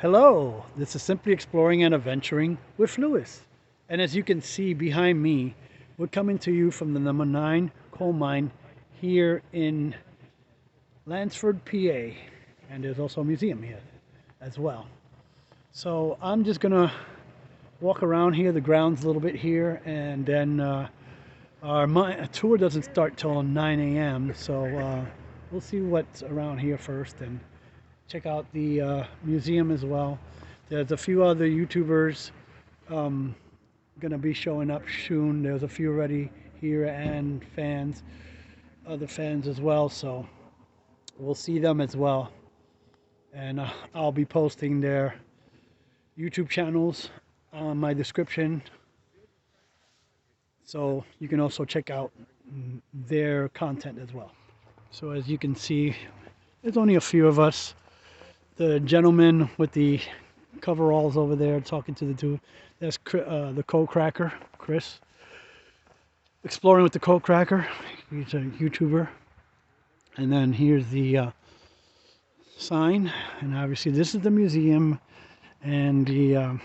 Hello, this is Simply Exploring and Adventuring with Lewis. And as you can see behind me, we're coming to you from the No.9 coal mine here in Lansford, PA. And there's also a museum here as well. So I'm just gonna walk around here, the grounds a little bit here, and then our tour doesn't start till 9 a.m. So we'll see what's around here first and check out the museum as well. There's a few other YouTubers gonna be showing up soon. There's a few already here and other fans as well. So we'll see them as well. And I'll be posting their YouTube channels on my description. So you can also check out their content as well. So as you can see, there's only a few of us. The gentleman with the coveralls over there talking to the two. That's the coal cracker, Chris. Exploring with the coal cracker. He's a YouTuber. And then here's the sign. And obviously this is the museum and the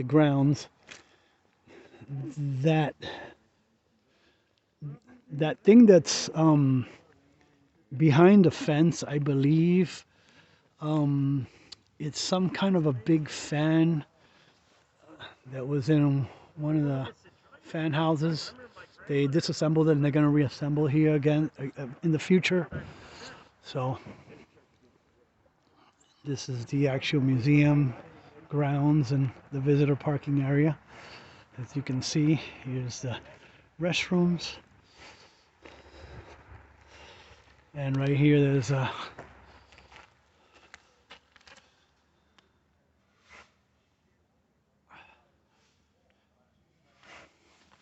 grounds. That thing that's behind the fence, I believe. It's some kind of a big fan that was in one of the fan houses. They disassembled it and they're going to reassemble here again in the future. So this is the actual museum grounds and the visitor parking area. As you can see, here's the restrooms. And right here there's a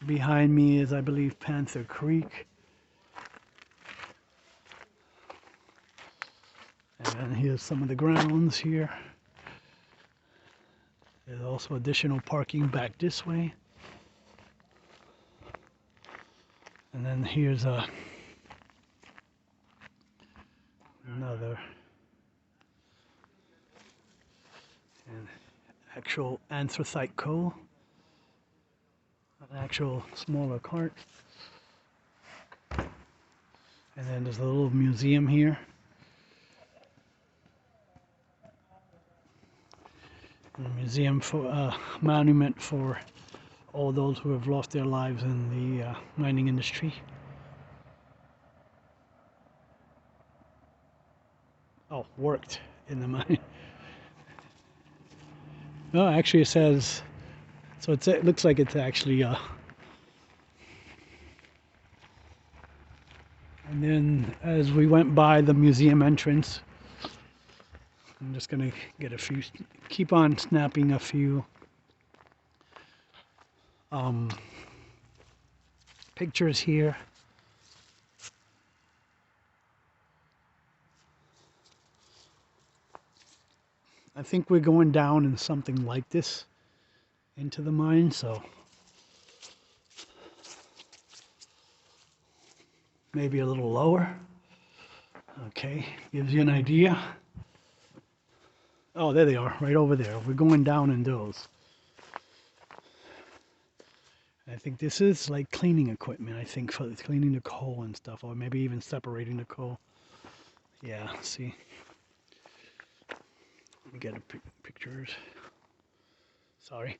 behind me is, I believe, Panther Creek. And here's some of the grounds here. There's also additional parking back this way. And then here's another actual anthracite coal. An actual smaller cart. And then there's a little museum here. A museum for monument for all those who have lost their lives in the mining industry. Oh, worked in the mine. No, actually it says, so it looks like it's actually and then as we went by the museum entrance, I'm just gonna get keep on snapping a few pictures here. I think we're going down in something like this into the mine, so maybe a little lower. Okay, gives you an idea. Oh, there they are, right over there. We're going down in those. I think this is like cleaning equipment, I think, for cleaning the coal and stuff, or maybe even separating the coal. Yeah, see. Let me get a pictures. Sorry.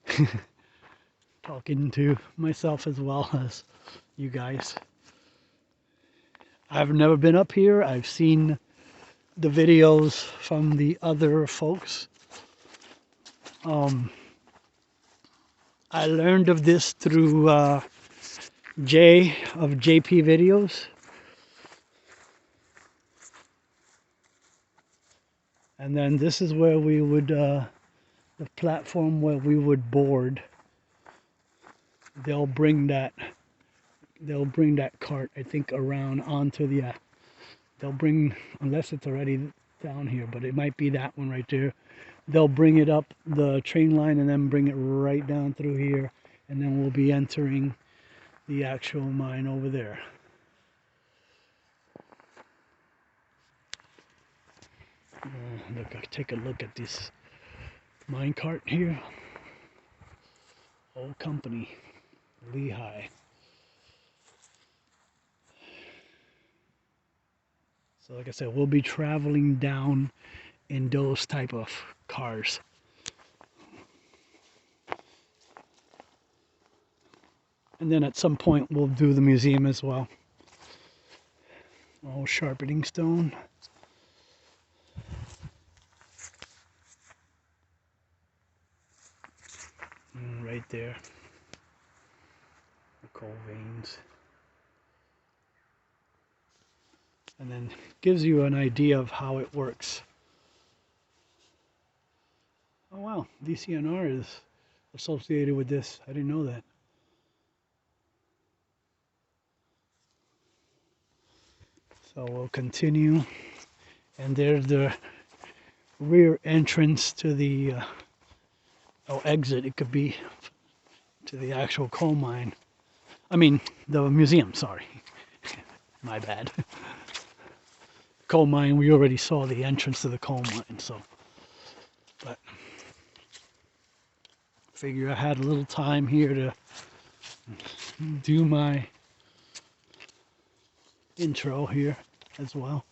Talking to myself as well as you guys. I've never been up here. I've seen the videos from the other folks. I learned of this through Jay of JP Videos. And then this is where we would, the platform where we would board. They'll bring that cart, I think, around onto the, they'll bring, unless it's already down here, but it might be that one right there. They'll bring it up the train line and then bring it right down through here, and then we'll be entering the actual mine over there. Look, take a look at this mine cart here. Old company, Lehigh. So like I said, we'll be traveling down in those type of cars. And then at some point we'll do the museum as well. Oh, sharpening stone. And right there, the coal veins. And then gives you an idea of how it works. Oh wow, DCNR is associated with this. I didn't know that. So we'll continue. And there's the rear entrance to the exit. It could be to the actual coal mine. I mean, the museum, sorry. My bad. Coal mine, we already saw the entrance to the coal mine, so. But figure I had a little time here to do my intro here as well.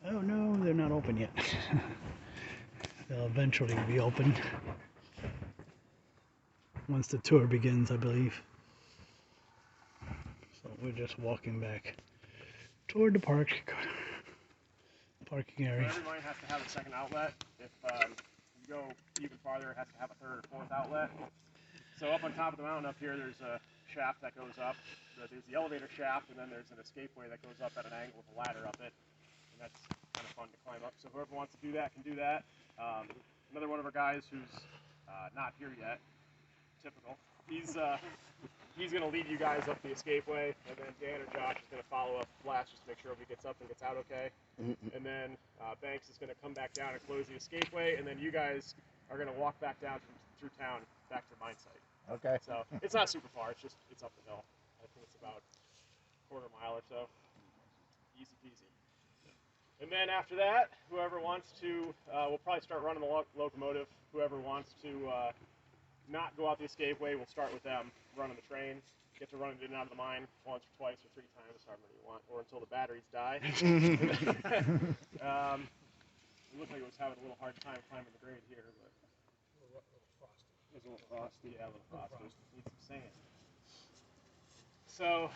Oh no, they're not open yet. They'll eventually be open once the tour begins, I believe. So we're just walking back toward the parking area. So every mine has to have a second outlet. If you go even farther, it has to have a third or fourth outlet. So up on top of the mountain up here, there's a shaft that goes up. There's the elevator shaft, and then there's an escapeway that goes up at an angle with a ladder up it. And that's kind of fun to climb up. So whoever wants to do that can do that. Another one of our guys who's not here yet, typical, he's going to lead you guys up the escapeway, and then Dan or Josh is going to follow up last just to make sure everybody gets up and gets out okay. And then Banks is going to come back down and close the escapeway, and then you guys are going to walk back down through town back to the mine site. Okay. So it's not super far, it's up the hill. I think it's about a quarter mile or so. Easy peasy. And then after that, whoever wants to, we'll probably start running the locomotive. Whoever wants to not go out the escapeway, we'll start with them running the train. Get to run it in and out of the mine once or twice or 3 times, however many you want, or until the batteries die. It looked like it was having a little hard time climbing the grade here, but it was a little frosty. Yeah, a little frosty. Need some sand. So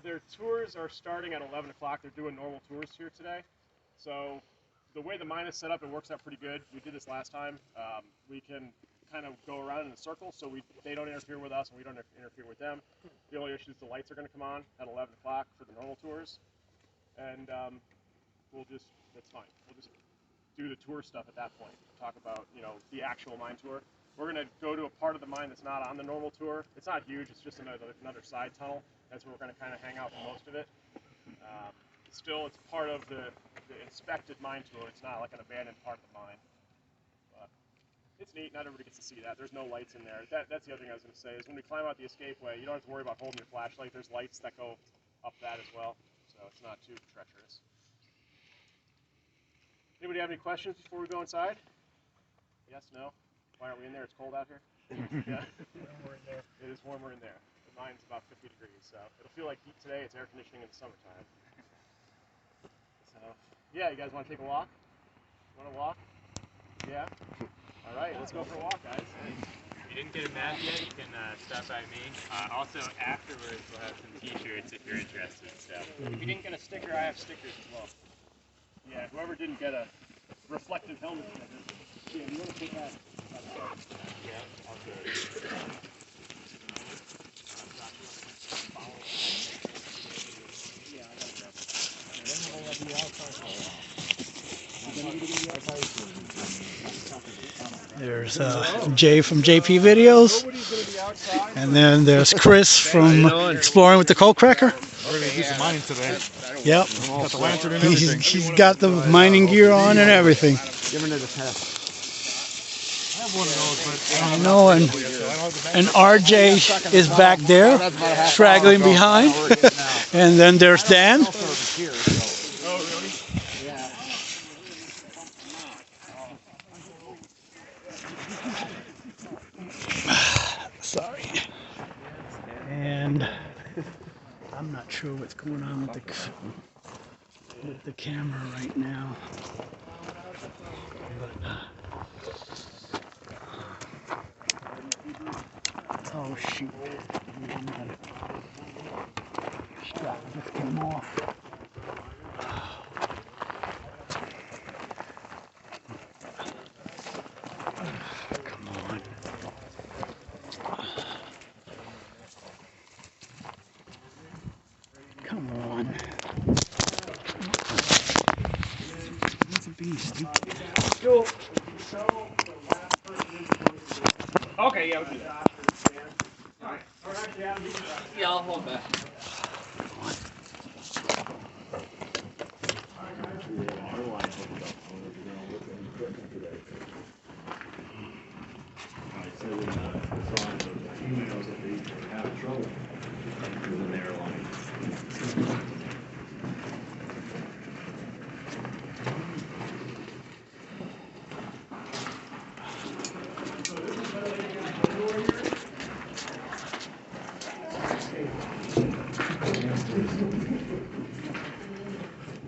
their tours are starting at 11 o'clock. They're doing normal tours here today. So the way the mine is set up, it works out pretty good. We did this last time. We can kind of go around in a circle, so they don't interfere with us and we don't interfere with them. The only issue is the lights are going to come on at 11 o'clock for the normal tours, and that's fine. We'll just do the tour stuff at that point. Talk about, the actual mine tour. We're going to go to a part of the mine that's not on the normal tour. It's not huge. It's just another side tunnel. That's where we're going to kind of hang out for most of it. Still, it's part of the inspected mine tour. It's not like an abandoned part of the mine. But it's neat. Not everybody gets to see that. There's no lights in there. That's the other thing I was going to say is when we climb out the escapeway, you don't have to worry about holding your flashlight. There's lights that go up that as well, so it's not too treacherous. Anybody have any questions before we go inside? Yes, no? Why aren't we in there? It's cold out here? Yeah. Warmer in there. It is warmer in there. The mine's about 50 degrees, so it'll feel like heat today. It's air conditioning in the summertime. So, yeah, you guys want to take a walk? Want to walk? Yeah? All right, let's go for a walk, guys. If you didn't get a map yet, you can stop by me. Also, afterwards, we'll have some t-shirts if you're interested. So. If you didn't get a sticker, I have stickers as well. Yeah, whoever didn't get a reflective helmet sticker. Yeah, you want to put that? Yeah, I'll go. Yeah, I got it. There's Jay from JP Videos, and then there's Chris from Exploring with the Cold Cracker. We're gonna do some mining today. Yep, Got the lantern and everything. he's got the mining gear on and everything. Giving it a test. I have one of those, but I know, and RJ is back there, straggling behind, and then there's Dan. Sorry. And I'm not sure what's going on with the camera right now. Oh shoot. Strap just came off. Come on. Come on. He's a beast. Go. Okay, yeah, we'll do that. Yeah, I'll hold back.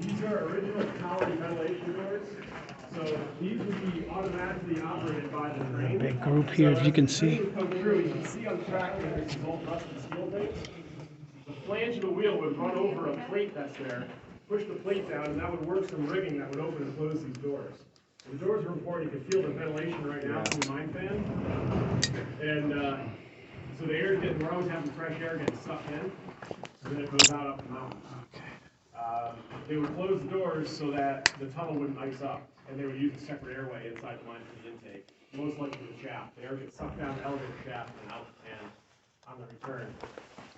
These are original powered ventilation doors. So these would be automatically operated by the crane. Big group here, as you can see. The crane would come through. You can see on the tractor there's these old rusted steel plates. The flange of the wheel would run over a plate that's there, push the plate down, and that would work some rigging that would open and close these doors. The doors are important. You can feel the ventilation right now from the mine fan. And so the air is getting, we're always having fresh air getting sucked in, and then it goes out up the mountain. They would close the doors so that the tunnel wouldn't ice up, and they would use a separate airway inside the mine for the intake, most likely the shaft. The air gets sucked down the elevator shaft and out and on the return.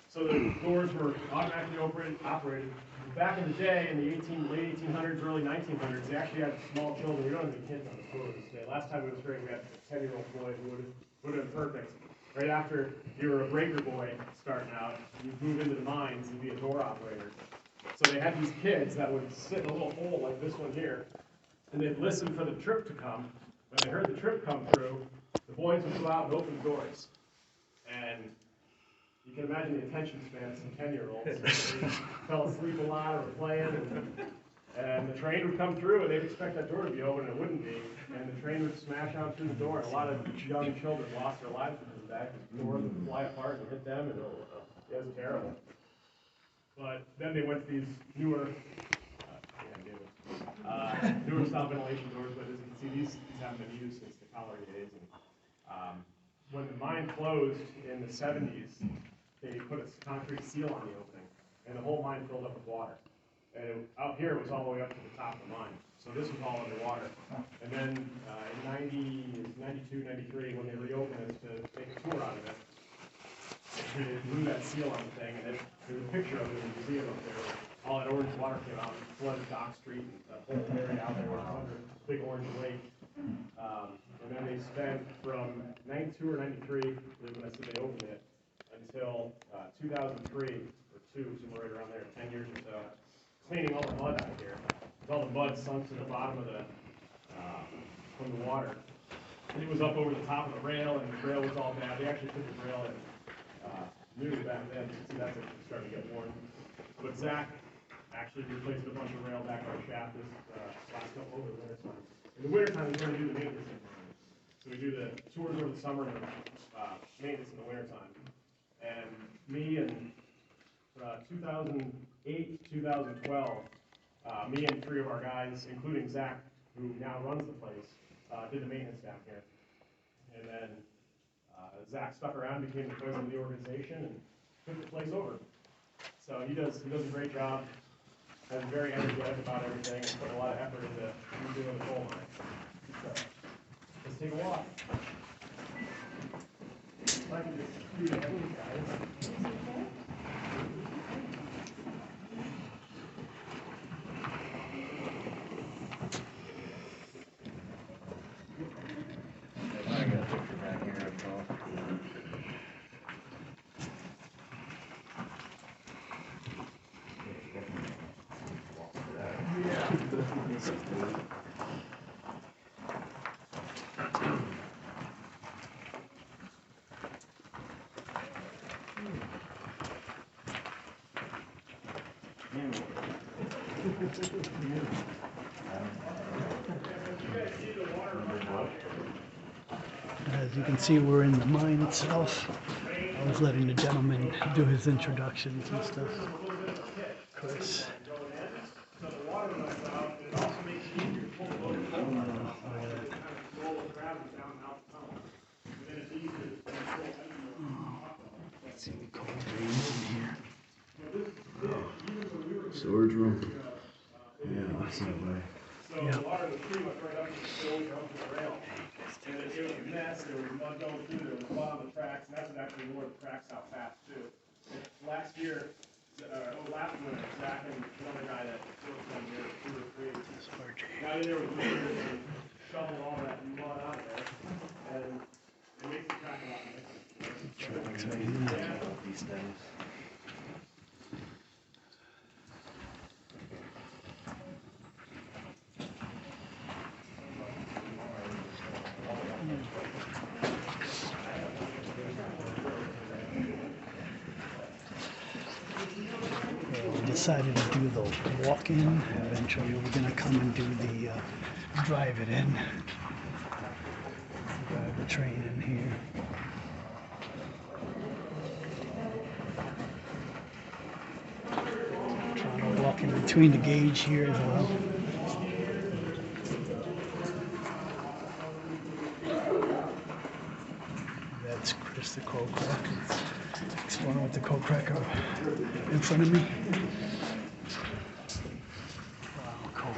So the doors were automatically operated. Back in the day, in the late 1800s, early 1900s, they actually had small children. We don't have any kids on the tour today. Last time it was great, we had a 10-year-old boy who would have been perfect. Right after you were a breaker boy starting out, you'd move into the mines and be a door operator. So they had these kids that would sit in a little hole like this one here, and they'd listen for the trip to come. When they heard the trip come through, the boys would go out and open the doors. And you can imagine the attention span of some 10-year-olds. They fell asleep a lot or were playing, and the train would come through, and they'd expect that door to be open, and it wouldn't be. And the train would smash out through the door, and a lot of young children lost their lives because of that. The doors would fly apart and hit them, and it was terrible. But then they went to these newer style ventilation doors. But as you can see, these haven't been used since the colliery days. And when the mine closed in the 70s, they put a concrete seal on the opening, and the whole mine filled up with water. And out here, it was all the way up to the top of the mine. So this was all underwater. And then in 92, 93, when they reopened it to take a tour out of it, they blew that seal on the thing, and there's a picture of it in the museum up there. All that orange water came out and flooded Dock Street and the whole area out there was under a big orange lake. And then they spent from 92 or 93, when I said they opened it, until 2003 or 2, somewhere right around there, 10 years or so, cleaning all the mud out of here. All the mud sunk to the bottom of from the water. And it was up over the top of the rail, and the rail was all bad. They actually put the rail in new back then. You can see that's starting to get worn. But Zach actually replaced a bunch of rail back on the shaft this last couple over the winter time. In the winter time, we're going to do the maintenance in the mine. So we do the tours over the summer and maintenance in the winter time. And me and 2008, 2012, me and 3 of our guys, including Zach, who now runs the place, did the maintenance down here. And then Zach stuck around, became the president of the organization, and took the place over. So he does a great job. I'm very energetic about everything and put a lot of effort into redoing the coal mine. So, let's take a walk. If I can just scoot ahead with you guys. I got a picture back here of both. As you can see, we're in the mine itself. I was letting the gentleman do his introductions and stuff. Chris. So the water runs out, and it also makes it easier to pull the boat out. Kind of roll the gravity down out the tunnel. And then it's easier to pull it See the cold veins in here. Storage room. Yeah, that's that way. So the water was pretty much right up to the stove or up to the rail. And it was a mess. There was mud going through. There was mud on the tracks. And that's what actually wore the tracks out fast, too. Last year, last winter, Zach and another guy that worked on there, 2 or 3, got in there with lasers and shoveled all that mud out of there. And it makes the track a lot nicer. These things. We decided to do the walk-in. Eventually we're going to come and do the drive it in. Drive the train in here. Trying to walk in between the gauge here as well. That's Chris the coal cracker. Exploring with the coal cracker in front of me. Wow, cool.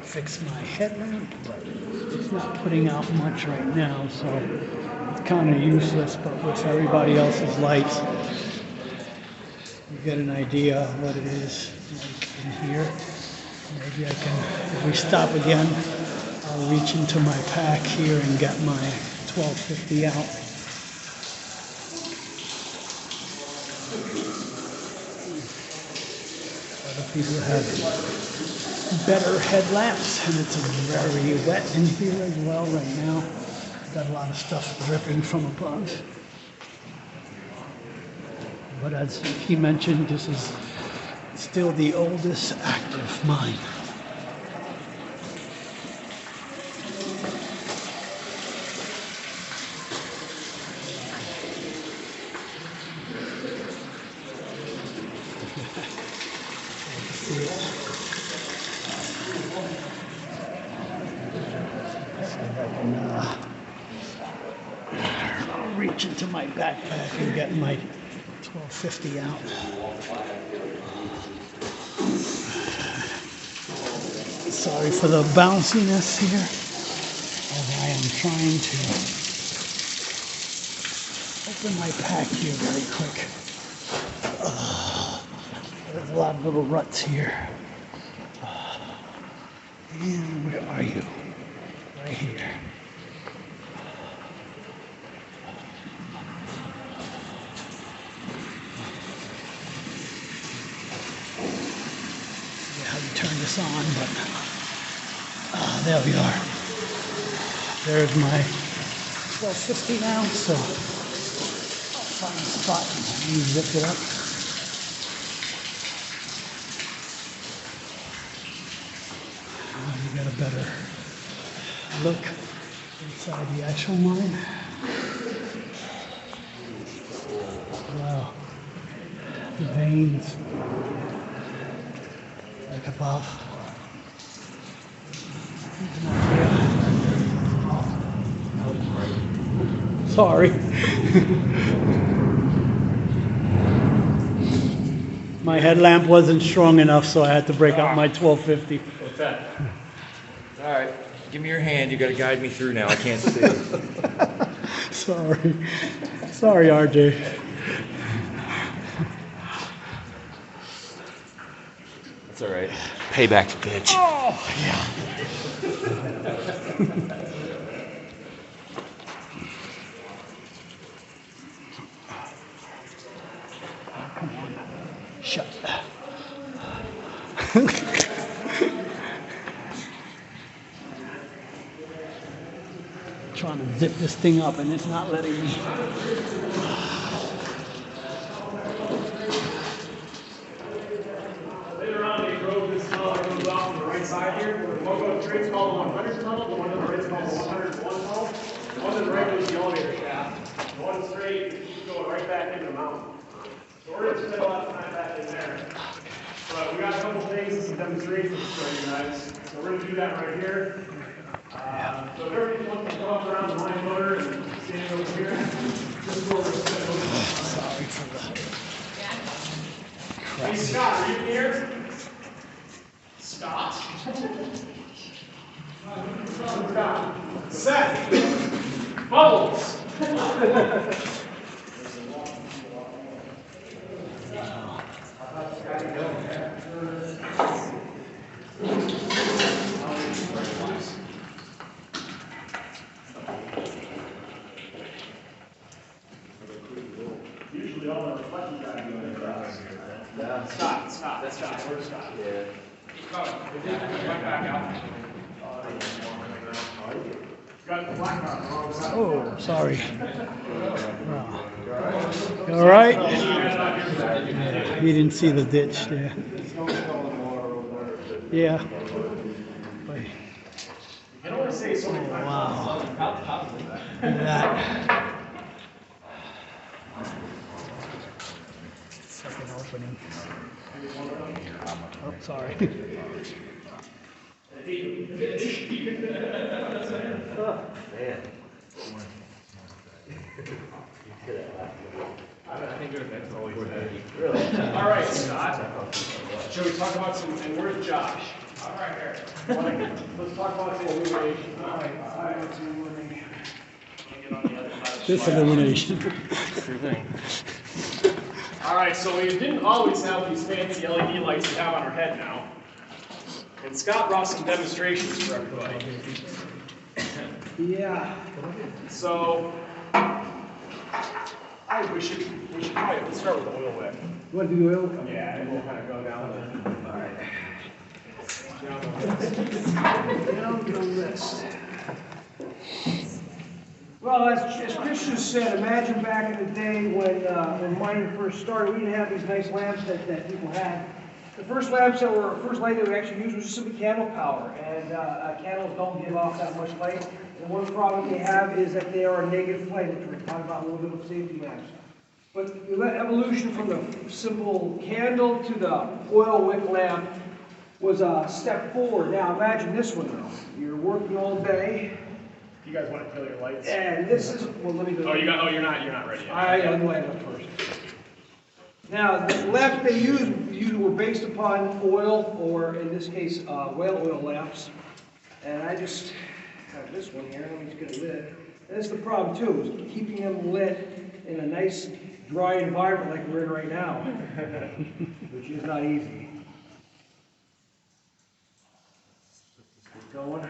Fix my headlamp, but it's not putting out much right now, so it's kind of useless. But with everybody else's lights, you get an idea of what it is like in here. Maybe I can, if we stop again, I'll reach into my pack here and get my 1250 out. Other people have better headlamps, and it's very wet in here as well right now. Got a lot of stuff dripping from above. But as he mentioned, this is still the oldest active mine. Reach into my backpack and get my 1250 out. Sorry for the bounciness here, as I am trying to open my pack here very quick. There's a lot of little ruts here. And where are you? Right here. Turn this on, but there we are. There's my 1250 now, so I'll find a spot and zip it up. You get a better look inside the actual mine. the veins like above. Sorry. My headlamp wasn't strong enough, so I had to break out my 1250. What's that? All right, give me your hand. You got to guide me through now. I can't see. Sorry. Sorry, RJ. That's all right. Payback, bitch. Oh, yeah. Come on. Shut. Trying to zip this thing up and it's not letting me. Later on, they drove this tunnel that goes off on the right side here. The one going straight is called the 100 tunnel. The one on the right is called the 101 tunnel. The one on the right goes the elevator shaft. The one straight keeps going right back into the mountain. So we're going to spend a lot of time back in there. But we got a couple things and some demonstrations to show you guys. So we're going to do that right here. So if everybody wants to go up around the line motor and standing over here, this is where we're sitting over. Sorry for the Hey Scott, are you here? Scott? Scott. Seth. Bubbles. Usually all the reflection guys do it. Scott. Where's Scott? Yeah. Got the black car on the wrong side. Oh, sorry. You all right? You didn't see the ditch there. Yeah. Wait. You can only say so many times. Wow. Look at that. Second opening. Oh, sorry. All right, Scott. Shall we talk about some, and where's Josh? I'm right here. Let's talk about some illumination. All right, This illumination. All right, so we didn't always have these fancy LED lights we have on our head now. And Scott brought some demonstrations for everybody. Yeah. So, we should probably, let's start with the oil wick. You want to do the oil? Yeah, and we'll kind of go down the, Down the list. Well, as Chris just said, imagine back in the day when mining first started, we didn't have these nice lamps that people had. The first light that we actually used was just simply candle power, and candles don't give off that much light. And one problem they have is that they are a negative flame, which we're talking about a little bit of safety matters. But the evolution from the simple candle to the oil wick lamp was a step forward. Now imagine this one though. You're working all day. you guys want to kill your lights? And this is, well, let me go. You're not ready yet. I'm light up first. Now, the lamps they used were based upon oil, or in this case, whale oil lamps. And I just have this one here, let me just get it lit. And that's the problem too, is keeping them lit in a nice, dry environment like we're in right now, which is not easy. Keep going.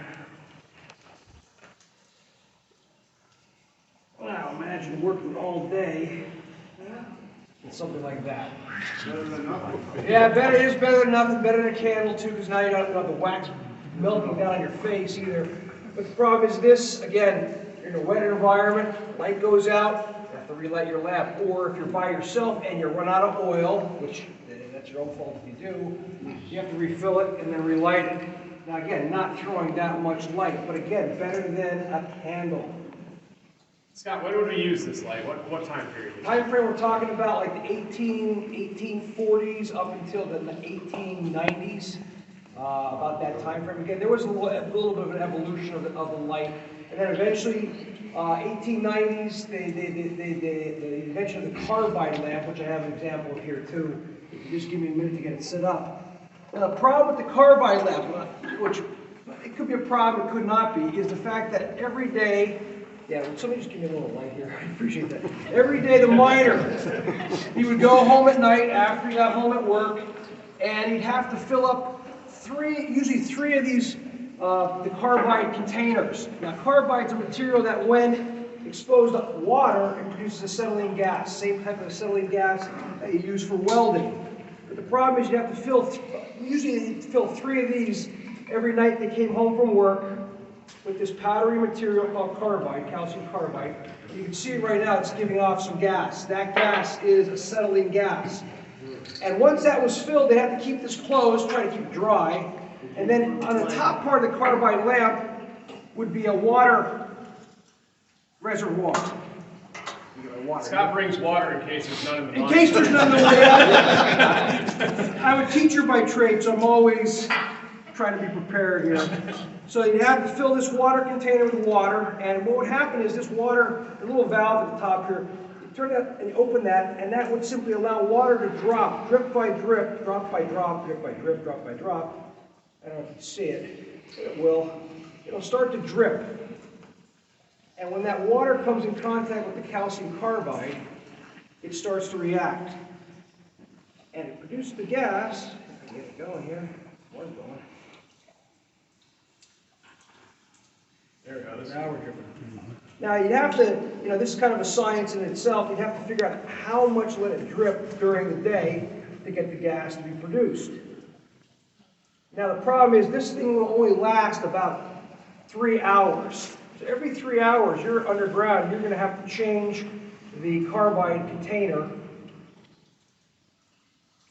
Wow, imagine working all day with something like that. Better than nothing. Yeah, better is better than nothing, better than a candle too, because now you don't have the wax melting down on your face either. But the problem is this, again, you're in a wet environment, light goes out, you have to relight your lamp. Or if you're by yourself and you run out of oil, which that's your own fault if you do, you have to refill it and then relight it. Now again, not throwing that much light, but again, better than a candle. Scott, when would we use this light? What time period? Time frame we're talking about like the 1840s up until the 1890s, about that time frame. Again, there was a little bit of an evolution of the light, and then eventually, 1890s, the invention of the carbide lamp, which I have an example of here too. If you just give me a minute to get it set up. Now, the problem with the carbide lamp, which it could be a problem, it could not be, is the fact that every day, yeah, would somebody just give me a little light here? I appreciate that. Every day the miner, he would go home at night after he got home at work, and he'd have to fill up usually three of these, the carbide containers. Now, carbide's a material that when exposed to water, it produces acetylene gas, same type of acetylene gas that you use for welding. But the problem is you have to fill three of these every night they came home from work with this powdery material called carbide, calcium carbide. You can see right now it's giving off some gas. That gas is acetylene gas. And once that was filled, they had to keep this closed, try to keep it dry. And then on the top part of the carbide lamp would be a water reservoir. Scott brings water in case there's none in the mine. In case there's none in the way. I'm a teacher by trade, so I'm always trying to be prepared here. So you have to fill this water container with water, and what would happen is this water, the little valve at the top here, you turn that and you open that, and that would simply allow water to drop, drip by drip, drop by drop, drip by drip, drop by drop. I don't know if you can see it, but it will. It'll start to drip. And when that water comes in contact with the calcium carbide, it starts to react. And it produces the gas. If I can get it going here. One's going. There it goes. Now we're dripping. Now you'd have to, this is kind of a science in itself. You'd have to figure out how much let it drip during the day to get the gas to be produced. Now the problem is this thing will only last about 3 hours. So every 3 hours you're underground, you're going to have to change the carbide container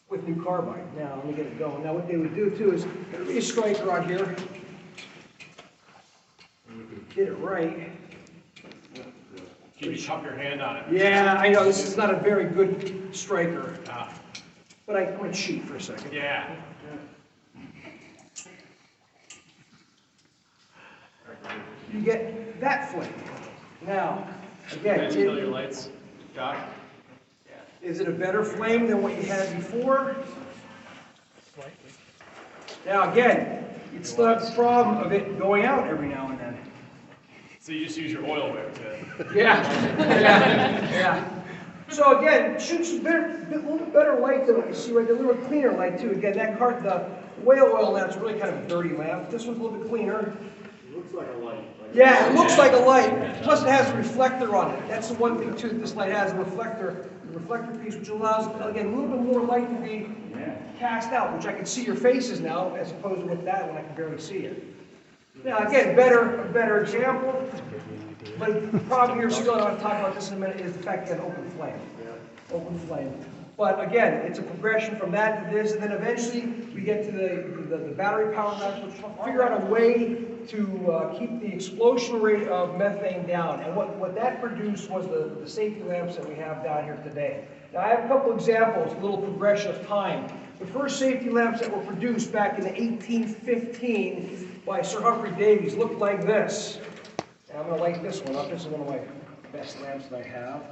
with new carbide. Now let me get it going. Now what they would do too is there would be a striker on here. Get it right. Can you cup your hand on it? Yeah, I know this is not a very good striker, but I'm going to cheat for a second. Yeah. You get that flame. Now, again, Kill your lights, Josh. is it a better flame than what you had before? Now, again, you still have the problem of it going out every now and then. So you just use your oil wick to... Yeah. So again, it shoots a little bit better light than what you see right there, a little cleaner light too. Again, the whale oil lamp's really kind of a dirty lamp. This one's a little bit cleaner. Looks like a light. Yeah, it looks like a light. Plus it has a reflector on it. That's the one thing too, this light has a reflector, the reflector piece, which allows, again, a little bit more light to be cast out, which I can see your faces now, as opposed to with that one I can barely see it. Now again, a better example, but the problem here still, and I'll talk about this in a minute, is the fact that open flame. Open flame. But again, it's a progression from that to this, and then eventually we get to the battery power lamps, which figure out a way to keep the explosion rate of methane down. And what that produced was the safety lamps that we have down here today. Now I have a couple examples, a little progression of time. The first safety lamps that were produced back in 1815 by Sir Humphrey Davies looked like this. And I'm going to light this one up. This is one of my best lamps that I have.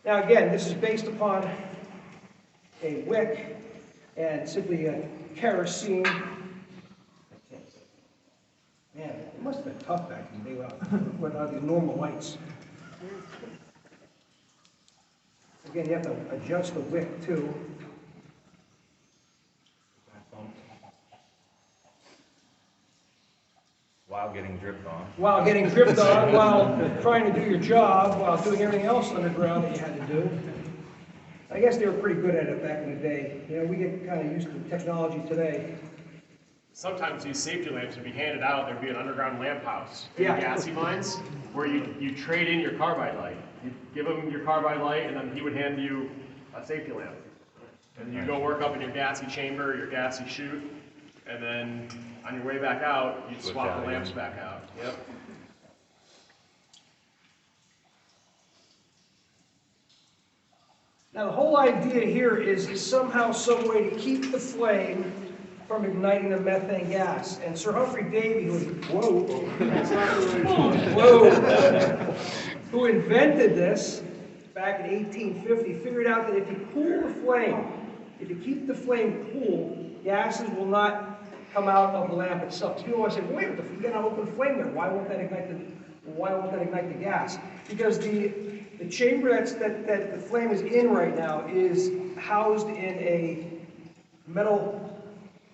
Now again, this is based upon a wick and simply a kerosene. Man, it must have been tough back in the day without these normal lights. Again, you have to adjust the wick too. While getting dripped on. While getting dripped on, while trying to do your job, while doing everything else underground that you had to do. I guess they were pretty good at it back in the day. We get kind of used to technology today. Sometimes these safety lamps would be handed out. There'd be an underground lamp house in Yeah. gassy mines where you trade in your carbide light. You give him your carbide light, and then he would hand you a safety lamp. And you go work up in your gassy chamber, your gassy chute, and then on your way back out, you'd Switch swap out the lamps again. back out. Yep. Now, the whole idea here is somehow, some way to keep the flame from igniting the methane gas. And Sir Humphrey Davy, who invented this back in 1850, figured out that if you cool the flame, if you keep the flame cool, gases will not come out of the lamp itself. People always say, wait, if you get an open flame there, why won't that ignite the gas? Because the chamber that the flame is in right now is housed in a metal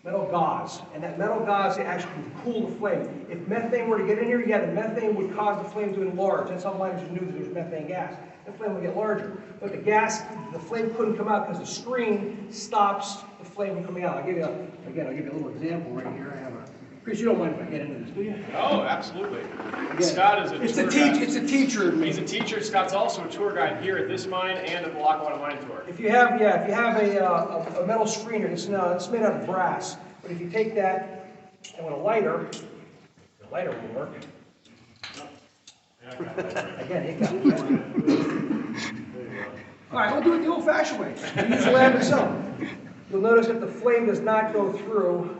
gauze, and that metal gauze actually can cool the flame. If methane were to get in here, yeah, the methane would cause the flame to enlarge. That's how miners knew that there was methane gas. The flame would get larger. But the flame couldn't come out because the screen stops the flame from coming out. I'll give you a little example right here. I have a, Chris, you don't mind if I get into this, do you? Oh, absolutely. Again, Scott is a tour guide. It's a teacher. He's a teacher. Scott's also a tour guide here at this mine and at the Lackawanna Mine Tour. If you have a metal screener, it's made out of brass. But if you take that and with a lighter, the lighter will work. Again, it got all right, we'll do it the old-fashioned way. We'll use the lamp itself. You'll notice that the flame does not go through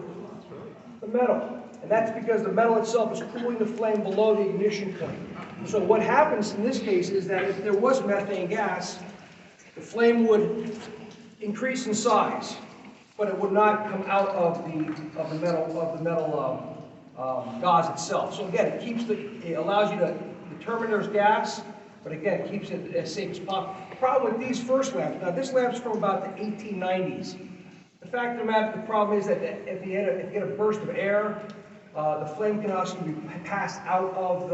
the metal. And that's because the metal itself is cooling the flame below the ignition point. So what happens in this case is that if there was methane gas, the flame would increase in size, but it would not come out of the metal gauze itself. So again, it allows you to determine there's gas, but again, it keeps it as safe as possible. The problem with these first lamps, now this lamp's from about the 1890s. The fact of the matter, the problem is that if you get a burst of air, the flame can also be passed out of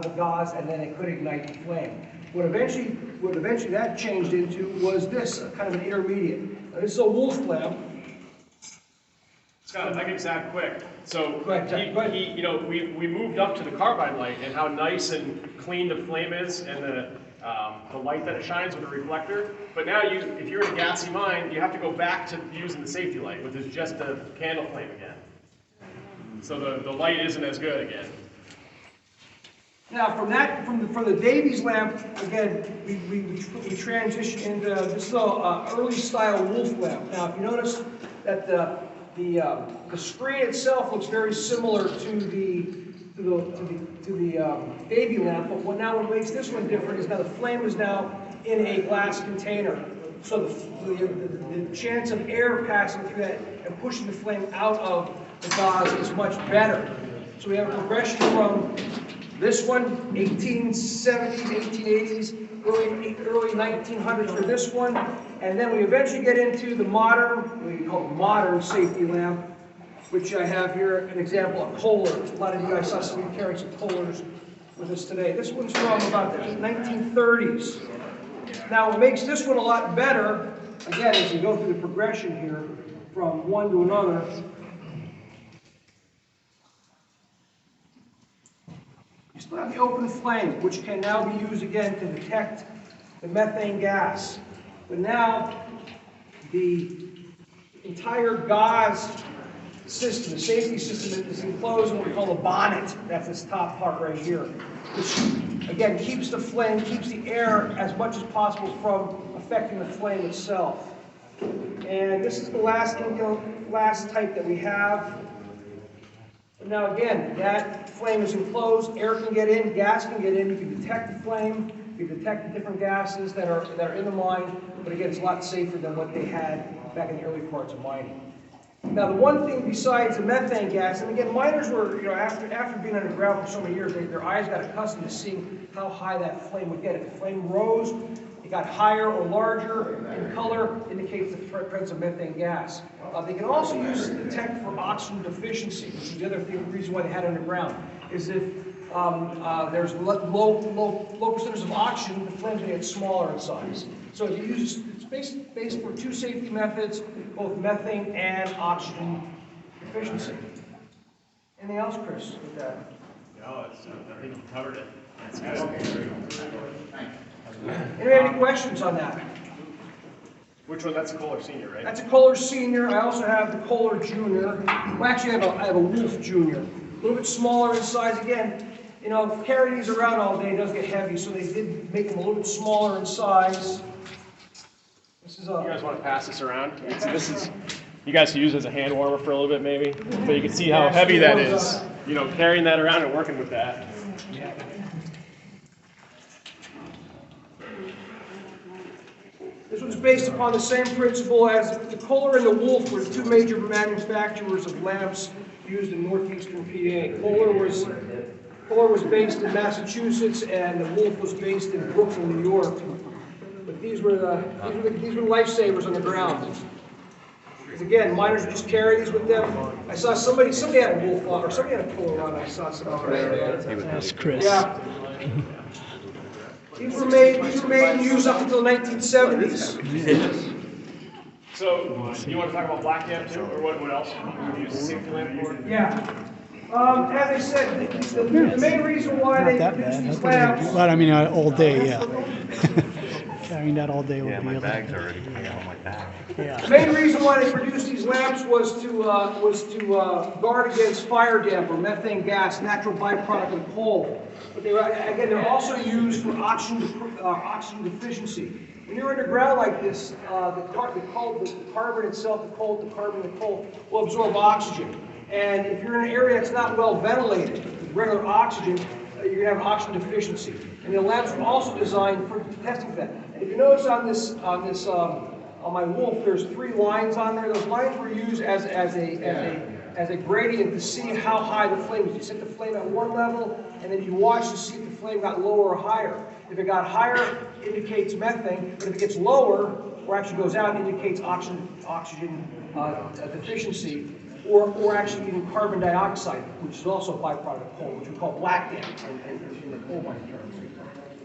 the gauze, and then it could ignite the flame. What eventually that changed into was this, kind of an intermediate. Now, this is a Wolf lamp. Scott, if I can just add quick. So Go ahead. we moved up to the carbide light and how nice and clean the flame is and the light that it shines with the reflector. But now if you're in a gassy mine, you have to go back to using the safety light, which is just a candle flame again. So the light isn't as good again. Now, from the Davies lamp, again, we transition into this is an early style Wolf lamp. Now, if you notice that the screen itself looks very similar to the Davy lamp, but what makes this one different is now the flame is now in a glass container. So the chance of air passing through that and pushing the flame out of the gauze is much better. So we have a progression from this one, 1870s, 1880s, early 1900s for this one, and then we eventually get into the modern, we call it modern safety lamp, which I have here an example of Kohler. A lot of you guys saw some of you carrying some Kohlers with us today. This one's from about the 1930s. Now, what makes this one a lot better, again, as you go through the progression here from one to another, you still have the open flame, which can now be used again to detect the methane gas. But now, the entire gauze system, the safety system, is enclosed in what we call a bonnet. That's this top part right here, which again keeps the flame, keeps the air as much as possible from affecting the flame itself. And this is the last type that we have. Now again, that flame is enclosed, air can get in, gas can get in, you can detect the flame, you can detect the different gases that are in the mine, but again, it's a lot safer than what they had back in the early parts of mining. Now the one thing besides the methane gas, and again, miners were, after being underground for so many years, their eyes got accustomed to seeing how high that flame would get. If the flame rose, it got higher or larger in color, indicates the presence of methane gas. They can also use it to detect for oxygen deficiency, which is the other reason why they had it underground, is if there's low percentage of oxygen, the flame's going to get smaller in size. So you use, it's based for two safety methods, both methane and oxygen deficiency. Anything else, Chris, with that? No, I think you covered it. That's good. Anybody have any questions on that? Which one? That's a Kohler Senior, right? That's a Kohler Senior. I also have the Kohler Junior. Well, actually, I have a Wolf Junior. A little bit smaller in size. Again, you know, carrying these around all day does get heavy, so they did make them a little bit smaller in size. This is a. You guys want to pass this around? This is. You guys can use it as a hand warmer for a little bit, maybe, so you can see how heavy that is. You know, carrying that around and working with that. This was based upon the same principle as the Kohler and the Wolf were two major manufacturers of lamps used in northeastern PA. Kohler was based in Massachusetts, and the Wolf was based in Brooklyn, New York. But these were lifesavers on the ground. Because again, miners would just carry these with them. I saw somebody had a Wolf on, or somebody had a Kohler on. I saw somebody. That's Chris. Yeah. These were made and used up until the 1970s. So, you want to talk about black damp too, or what else? You use the safety lamp for? Yeah. As I said, the main reason why they Not that produce bad. these Not that lamps. bad. But I mean, all day, yeah. Carrying that all day would Yeah, be my a bag's already coming out of my bag. The yeah. main reason why they produced these lamps was to guard against fire damp or methane gas, natural byproduct of coal. But they're also used for oxygen deficiency. When you're underground like this, the carbon itself, the carbon in the coal, will absorb oxygen. And if you're in an area that's not well ventilated with regular oxygen, you're going to have oxygen deficiency. And the lamps were also designed for testing that. And if you notice on my Wolf, there's 3 lines on there. Those lines were used as a gradient to see how high the flame is. You set the flame at one level, and then you watch to see if the flame got lower or higher. If it got higher, it indicates methane, but if it gets lower, or actually goes out, it indicates oxygen deficiency, or actually even carbon dioxide, which is also a byproduct of coal, which we call black damp in the coal mine terms.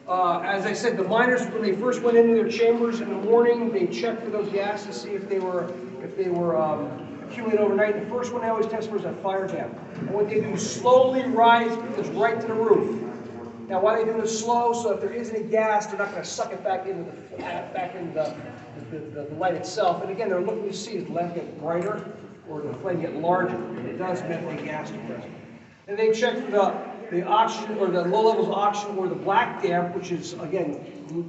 As I said, the miners, when they first went into their chambers in the morning, they checked for those gases to see if they were accumulated overnight. The first one they always test for is a fire damp. And what they do is slowly rise this right to the roof. Now, why they do this slow? So if there is any gas, they're not going to suck it back into the light itself. And again, they're looking to see if the lamp get brighter or the flame get larger. And it does methane gas to present. And they check for the oxygen, or the low levels of oxygen, or the black damp, which is, again,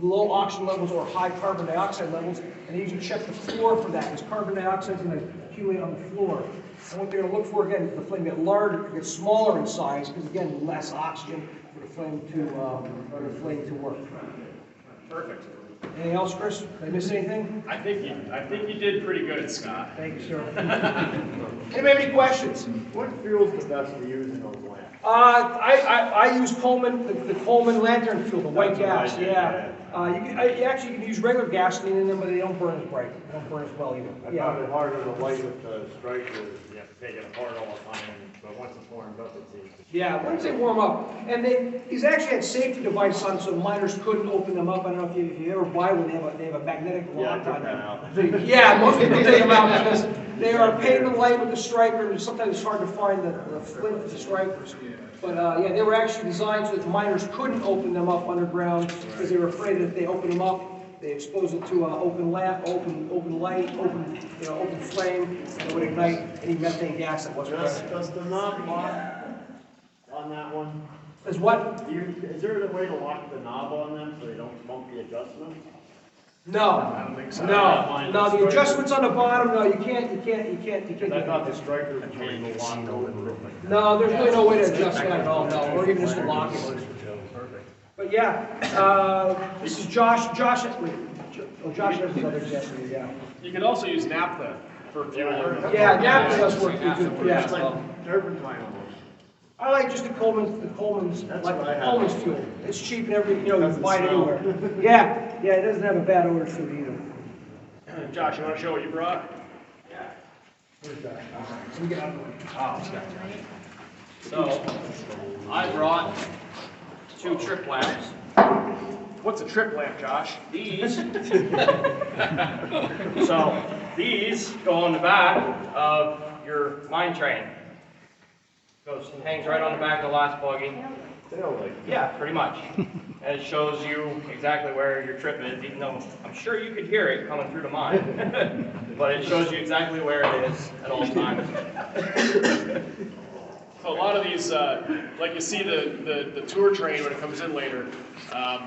low oxygen levels or high carbon dioxide levels. And they usually check the floor for that, because carbon dioxide is going to accumulate on the floor. And what they're going to look for, again, is the flame get larger, get smaller in size, because, again, less oxygen for the flame to work. Perfect. Anything else, Chris? Did I miss anything? I think you did pretty good, Scott. Thank you, sir. Anybody have any questions? What fuel's the best to use in those lamps? I use Coleman, the Coleman lantern fuel, the white gas. Yeah. You can use regular gasoline in them, but they don't burn as bright. They don't burn as well either. I found it harder to light with the striker. You have to take it apart all the time, but once it's warmed up, it's easy. Yeah, once they warm up, and these actually had safety devices on, so miners couldn't open them up. I don't know if you ever buy one. They have a magnetic lock on them. Yeah, most people take them out because they are a pain in the light with the striker, and sometimes it's hard to find the flint with the strikers. But yeah, they were actually designed so that miners couldn't open them up underground because they were afraid that if they opened them up, they exposed it to open lamp, open light, open flame, and it would ignite any methane gas that wasn't present. Does the knob lock on that one? Is what? Is there a way to lock the knob on them so they don't bump the adjustment? No. I don't think so. No, the adjustments on the bottom, no, you can't. I thought the striker was able to lock over. No, there's really no way to adjust that at all, no, or even just to lock it. But yeah, this is Josh. Josh has another example, yeah. You could also use naphtha for fuel. Yeah, naphtha does work pretty good, yeah. It's like turpentine almost. I like just the Coleman's fuel. It's cheap and you can buy it anywhere. Yeah, it doesn't have a bad odor to it either. Josh, you want to show what you brought? Let me get out of the way. So, I brought 2 trip lamps. What's a trip lamp, Josh? These. So, these go on the back of your mine train. Hangs right on the back of the last buggy. Yeah, pretty much. And it shows you exactly where your trip is, even though I'm sure you could hear it coming through to mine. But it shows you exactly where it is at all times. So a lot of these, like you see the tour train when it comes in later,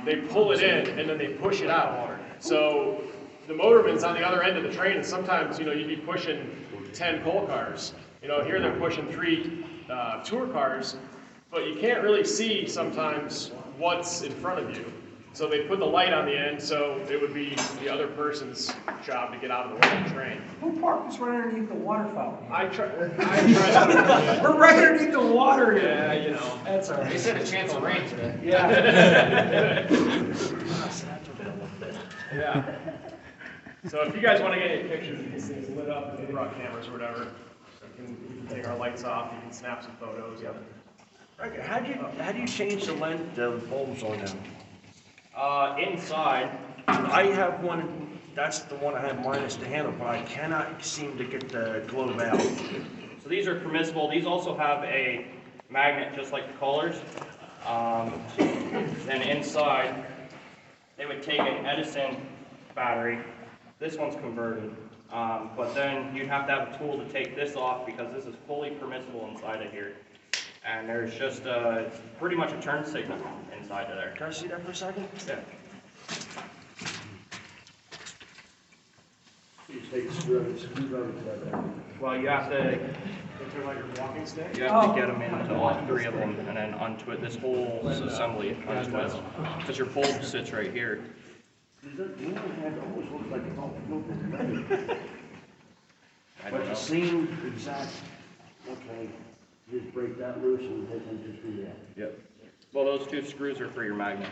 they pull it in and then they push it out. So the motorman's on the other end of the train, and sometimes, you'd be pushing 10 coal cars. Here they're pushing 3 tour cars, but you can't really see sometimes what's in front of you. So they put the light on the end, so it would be the other person's job to get out of the way of the train. Who parked this right underneath the water fountain? I try to. We're right underneath the water here. Yeah, That's all right. They said a chance of rain today. Yeah. Yeah. So if you guys want to get any pictures of these things lit up, and they brought cameras or whatever, you can take our lights off, you can snap some photos. Yeah. Okay, how do you change the length of bulbs on them? Inside, I have one, that's the one I have minus the handle, but I cannot seem to get the globe out. so these are permissible. These also have a magnet just like the collars. Then inside, they would take an Edison battery. This one's converted. But then you'd have to have a tool to take this off because this is fully permissible inside of here. And there's just pretty much a turn signal inside of there. Can I see that for a second? Yeah. You just take a screwdriver to that. Well, you have to Picture like your walking stick. get them into all 3 of them and then untwist this whole assembly untwist because your bulb sits right here. It almost looks like it's all together. I But don't the know. same exact, okay, just break that loose and just do that. Yep. Well, those 2 screws are for your magnet.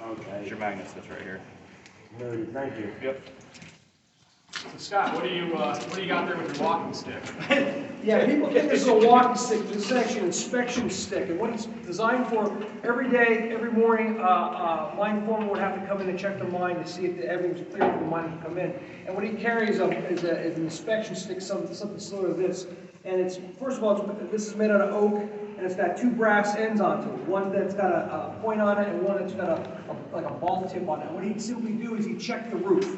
Okay. Your magnet sits right here. Noted, thank you. Yep. So Scott, what do you got there with your walking stick? Yeah, people think this is a walking stick, this is actually an inspection stick, and what it's designed for, every day, every morning, mine foreman would have to come in and check the mine to see if everything's clear for the mine to come in. And what he carries is an inspection stick, something similar to this. And it's, first of all, this is made out of oak, and it's got 2 brass ends onto it. One that's got a point on it, and one that's got like a ball tip on it. What he'd simply do is he'd check the roof.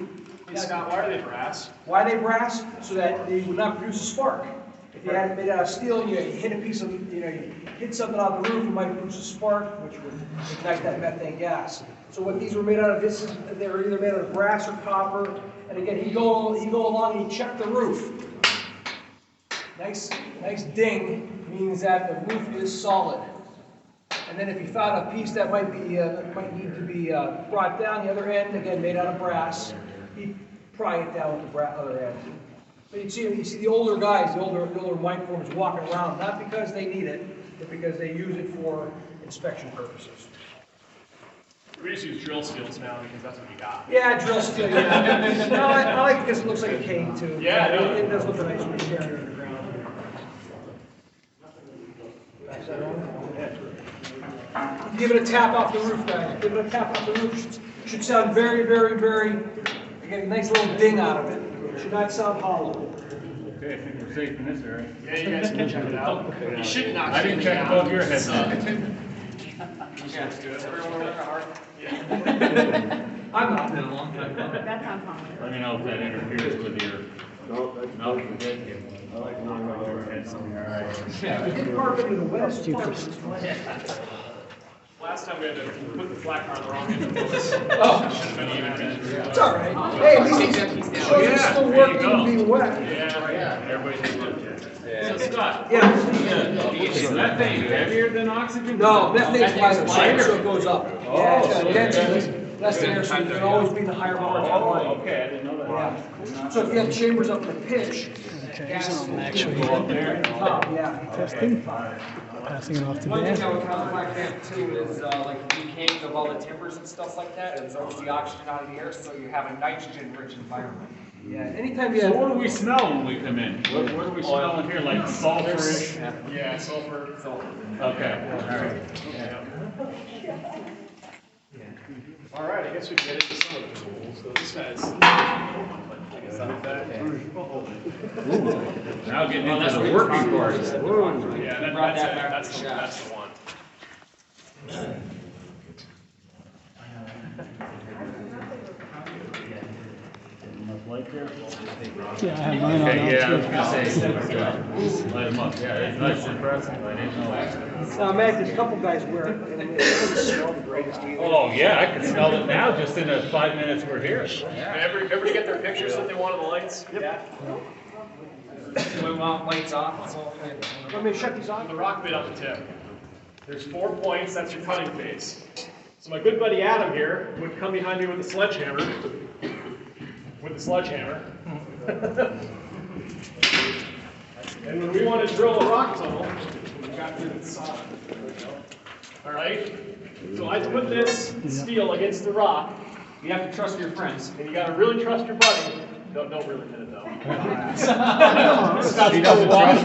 Hey Scott, why are they brass? Why are they brass? So that they would not produce a spark. If you had it made out of steel, you hit a piece of, you hit something on the roof, it might produce a spark, which would ignite that methane gas. So what these were made out of, they were either made out of brass or copper. And again, he'd go along and he'd check the roof. Nice ding means that the roof is solid. And then if you found a piece that might need to be brought down the other end, again made out of brass, he'd pry it down with the other end. But you see the older guys, the older mine forms walking around, not because they need it, but because they use it for inspection purposes. We just use drill skills now because that's what you got. Yeah, drill steel. Yeah. No, I like it because it looks like a cane too. Yeah, no. It does look nice when you carry it on the ground. Give it a tap off the roof, guys. Give it a tap off the roof. Should sound very, very, very. You get a nice little ding out of it. It should not sound hollow. Okay, I think we're safe in this area. Yeah, you guys can check it out. You should not. I didn't check above your head. I'm not. Let me know if that interferes with your. No, you're good. I like to knock on your head somewhere. Get carpet to the west. Last time we had to put the flat car on the wrong end of the bus. Oh. Should have been even. It's all right. Hey, at least it's still working and being wet. Yeah. Everybody's good. So Scott, Yeah. is methane heavier than oxygen? No, methane's lighter, so it goes up. Yeah, it's got density, less than air, so you can always be in the higher margin of light. Okay, I didn't know that. Yeah. So if you have chambers up in the pitch, gas will actually go up there at the top, yeah. testing. Passing it off to One thing Dan. I would counteract that too is like decaying of all the timbers and stuff like that, it absorbs the oxygen out of the air, so you have a nitrogen-rich environment. Yeah, anytime you So have. what do we smell when we come in? What do we smell in here, like sulfurish? Yeah, sulfur. Okay, all right. All right, I guess we can get into some of the tools. So this guy's. I guess I'll that. Now getting into the working part. Yeah, that's the one. Light there? Yeah, I have mine on. Okay, yeah, I was gonna say, light them up, yeah, it's nice and impressive, I didn't know. Now, Matt, there's a couple guys wearing it, and it doesn't smell the greatest either. Oh, yeah, I can smell it now, just in the 5 minutes we're here. Everybody get their pictures that they want of the lights? Yep. We want lights off, it's all good. Want me to shut these off? The rock bit on the tip. There's 4 points, that's your cutting phase. So my good buddy Adam here would come behind me with the sledgehammer. And when we want to drill a rock tunnel, we got to do it solid. All right? So I put this steel against the rock. You have to trust your friends. And you got to really trust your buddy. Don't really hit it though. He doesn't trust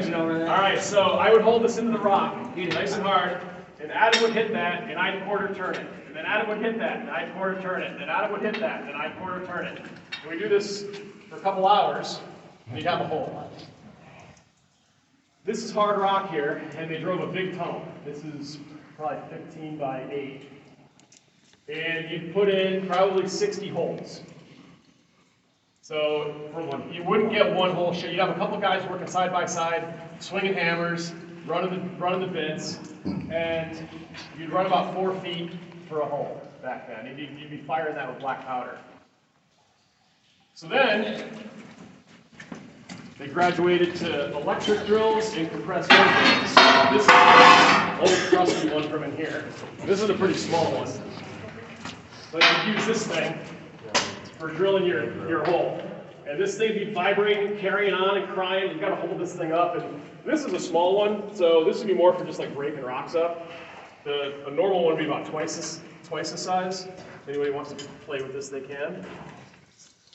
me. All right, so I would hold this into the rock, nice and hard, and Adam would hit that, and I'd quarter turn it. And then Adam would hit that, and I'd quarter turn it. And then Adam would hit that, and I'd quarter turn it. And we do this for a couple hours, and you'd have a hole. This is hard rock here, and they drove a big tunnel. This is probably 15 by 8. And you'd put in probably 60 holes. So you wouldn't get one hole shot. You'd have a couple guys working side by side, swinging hammers, running the bits, and you'd run about 4 feet for a hole back then. You'd be firing that with black powder. So then they graduated to electric drills and compressed air drills. This is an old crusty one from in here. This is a pretty small one. But you use this thing for drilling your hole. And this thing be vibrating, carrying on and crying. You've got to hold this thing up. And this is a small one, so this would be more for just like breaking rocks up. A normal one would be about twice the size. If anybody wants to play with this, they can.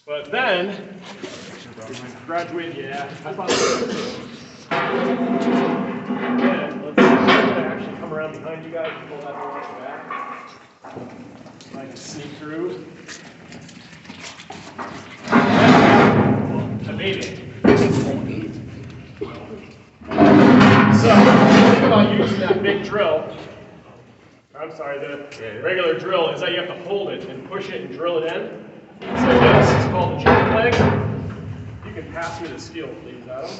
But then, graduate, yeah, I thought then, let's see, I'm going to actually come around behind you guys and pull that door off the back. So I can sneak through. Amazing. So, think about using that big drill. I'm sorry, the regular drill is that you have to hold it and push it and drill it in. So this is called the jack leg. You can pass me the steel, please, Adam.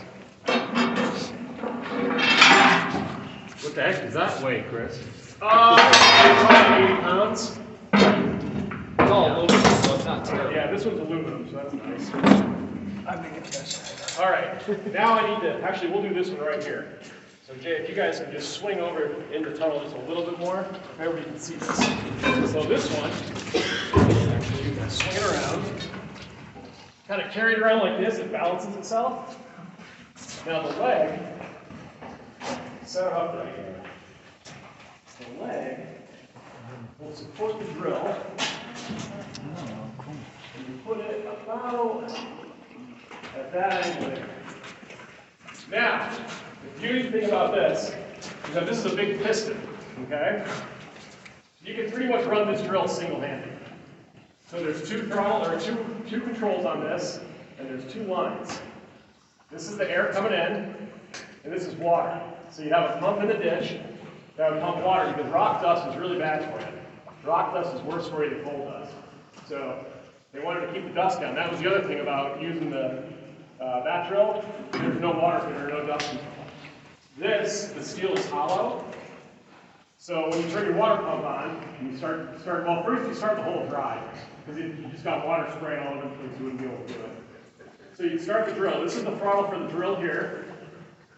What the heck does that weigh, Chris? Probably 80 pounds. It's all aluminum, so it's not terrible. Yeah, this one's aluminum, so that's nice. I'm gonna get this. All right, now I need to, actually we'll do this one right here. So Jay, if you guys can just swing over in the tunnel just a little bit more, if everybody can see this. So this one, actually you can swing it around, kind of carry it around like this, it balances itself. Now the leg, set it up right here. The leg will support the drill. And you put it about at that angle there. Now, the beauty thing about this is that this is a big piston, okay? You can pretty much run this drill single-handed. So there's two controls on this, and there's 2 lines. This is the air coming in, and this is water. So you have a pump in the dish that would pump water because rock dust is really bad for you. Rock dust is worse for you than coal dust. So they wanted to keep the dust down. That was the other thing about using the that drill. There's no water filter, no dust control. The steel is hollow. So when you turn your water pump on, you start well, first you start the hole dry because you just got water spraying all over the place, you wouldn't be able to do it. So you start the drill. This is the throttle for the drill here.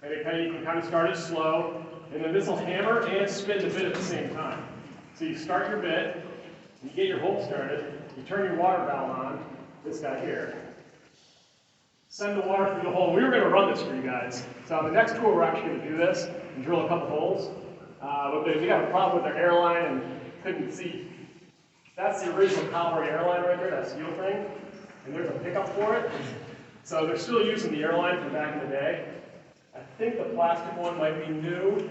And you can kind of start it slow. And then this will hammer and spin the bit at the same time. So you start your bit, you get your hole started, you turn your water valve on, this guy here. Send the water through the hole. We were going to run this for you guys. So on the next tour, we're actually going to do this and drill a couple holes. But they got a problem with their airline and couldn't see. That's the original copper airline right there, that steel thing. And there's a pickup for it. So they're still using the airline from back in the day. I think the plastic one might be new.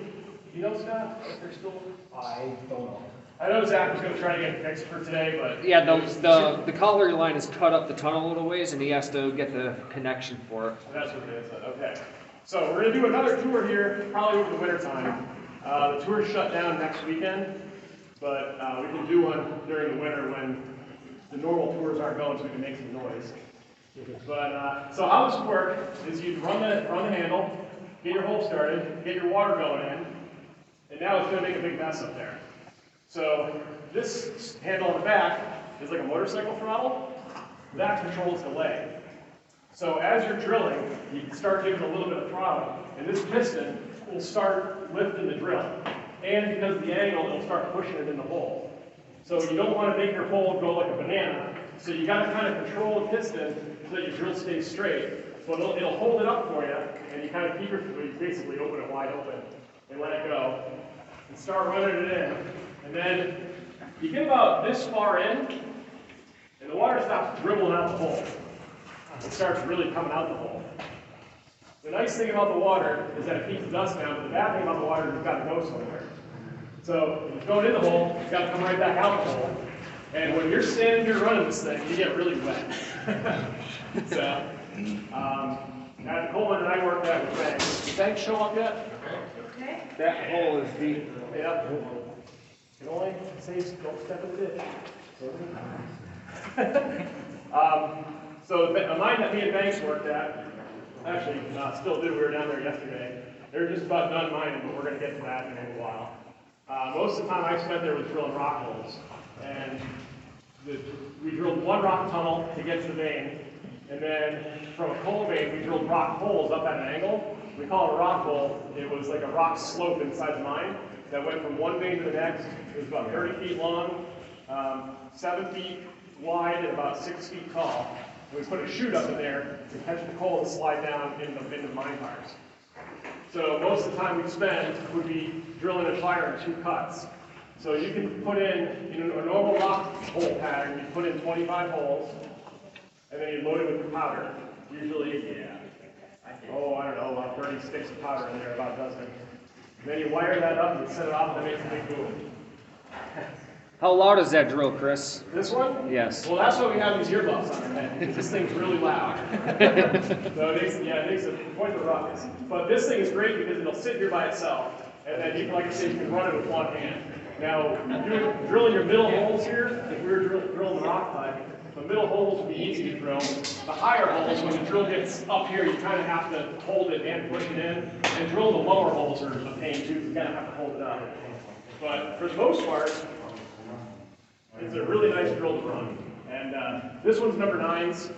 You know, Scott, if they're still? I don't know. I know Zach was going to try to get it fixed for today, but... Yeah, the collar line is cut up the tunnel a little ways, and he has to get the connection for it. That's what it is, okay. So we're going to do another tour here, probably over the winter time. The tour's shut down next weekend, but we can do one during the winter when the normal tours aren't going, so we can make some noise. But so how this works is you run the handle, get your hole started, get your water going in, and now it's going to make a big mess up there. So this handle on the back is like a motorcycle throttle. That controls the leg. So as you're drilling, you start giving a little bit of throttle, and this piston will start lifting the drill. And because of the angle, it'll start pushing it in the hole. So you don't want to make your hole go like a banana. So you got to kind of control the piston so that your drill stays straight. But it'll hold it up for you, and you kind of keep it, you basically open it wide open and let it go. And start running it in. And then you get about this far in, and the water stops dribbling out the hole. It starts really coming out the hole. The nice thing about the water is that it keeps the dust down, but the bad thing about the water is it's got to go somewhere. So if it's going in the hole, it's got to come right back out the hole. And when you're standing here running this thing, you get really wet. So, at the coal mine that I worked at with banks, did banks show up yet? Okay. That hole is deep. Yeah. Can only say don't step in the ditch. So a mine that me and Banks worked at, actually still do, we were down there yesterday. They're just about done mining, but we're going to get to that in a little while. Most of the time I spent there was drilling rock holes. And we drilled one rock tunnel to get to the vein, and then from a coal vein we drilled rock holes up at an angle. We call it a rock hole. It was like a rock slope inside the mine that went from one vein to the next. It was about 30 feet long, 7 feet wide, and about 6 feet tall. And we put a chute up in there to catch the coal and slide down into the mine cars. So most of the time we spend would be drilling a fire in 2 cuts. So you can put in a normal rock hole pattern, you put in 25 holes, and then you load it with powder. Usually, I don't know, about 30 sticks of powder in there, about a dozen. And then you wire that up and set it off, and it makes a big boom. How loud is that drill, Chris? This one? Yes. Well, that's why we have these earbuds on our head, because this thing's really loud. So it makes quite the ruckus. But this thing is great because it'll sit here by itself, and then you can, like I said, you can run it with one hand. Now, drilling your middle holes here, if we were drilling the rock pipe, the middle holes would be easy to drill. The higher holes, when the drill gets up here, you kind of have to hold it and push it in. And drill the lower holes are a pain too, you kind of have to hold it up. But for the most part, it's a really nice drill to run. And this one's No.9s.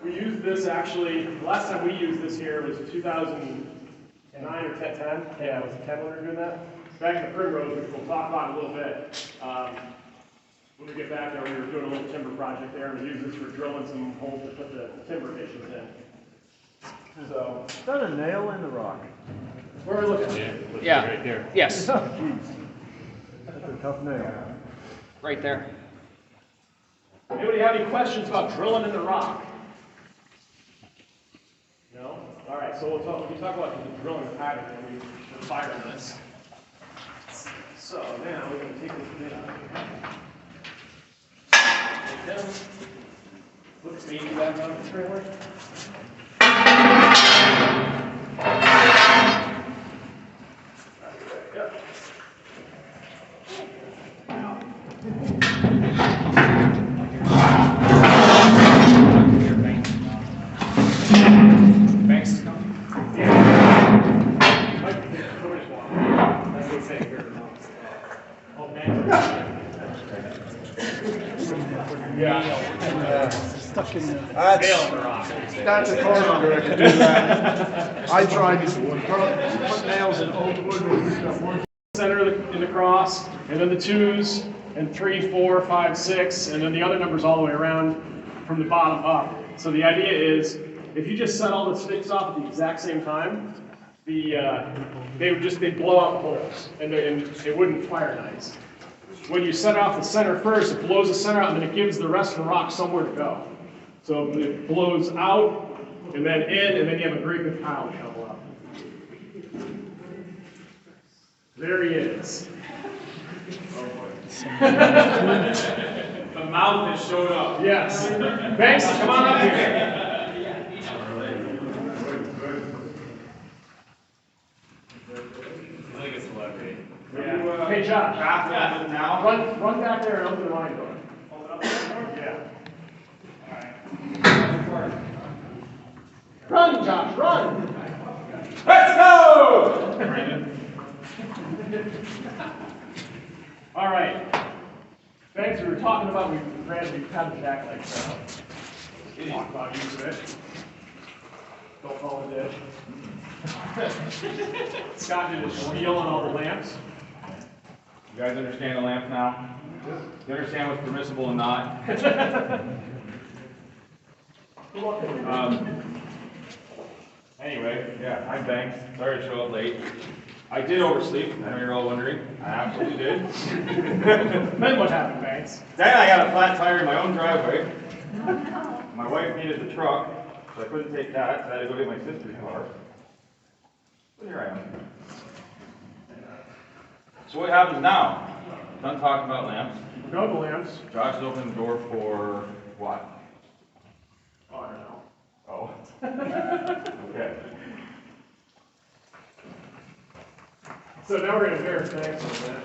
We used this actually, the last time we used this here was 2009 or 10. Yeah, it was 10 when we were doing that. Back in the Primrose, which we'll talk about in a little bit. When we get back there, we were doing a little timber project there, and we used this for drilling some holes to put the timber fishes in. So, Is that a nail in the rock? where are we looking? Yeah. Right there. Yes, That's a tough nail. right there. Anybody have any questions about drilling in the rock? No? All right, so we can talk about the drilling the pattern when we fire this. So now we're going to take this bit out. Like this. Put the baby back on the trailer. Yep. Banks is coming. That's what they say here. Oh, man. Yeah. Stuck in the... That's a carpenter that can do that. I tried to put nails in old wood. Center in the cross, and then the 2s, and 3, 4, 5, 6, and then the other numbers all the way around from the bottom up. So the idea is, if you just set all the sticks off at the exact same time, they'd blow out the holes, and it wouldn't fire nice. When you set off the center first, it blows the center out, and then it gives the rest of the rock somewhere to go. So it blows out, and then in, and then you have a great big pile to shovel up. There he is. The mouth has showed up. Yes. Banks, come on up here. He's like a celebrity. Hey, Josh. Back in now. Run back there and open the line door. Open up the line door? Yeah. Run, Josh, run! Let's go! Brandon. All right. Thanks. We were talking about we kind of jackknife style. Talk about use of it. Don't fall in the ditch. Scott did his wheel on all the lamps. You guys understand the lamp now? You understand what's permissible and not? Anyway, yeah, I'm Banks. Sorry to show up late. I did oversleep. I know you're all wondering. I absolutely did. Then what happened, Banks? Then I got a flat tire in my own driveway. My wife needed the truck, so I couldn't take that, so I had to go get my sister's car. But here I am. So what happens now? Done talking about lamps. We're going to lamps. Josh has opened the door for what? Oh, I don't know. Oh. Okay. So now we're going to embarrass Banks a little bit.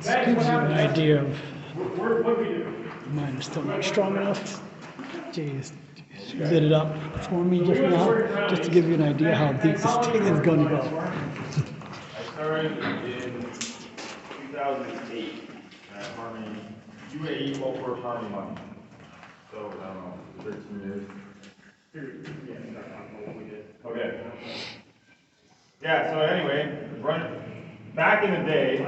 This gives you an idea of What do we do? mine is still not strong enough. Jeez, she lit it up for me just now, just to give you an idea how deep this thing is going to go. I started in 2008 at Harmony, UAE Local Harmony Month. So, I don't know, 13 years. Okay. Yeah, so anyway, back in the day,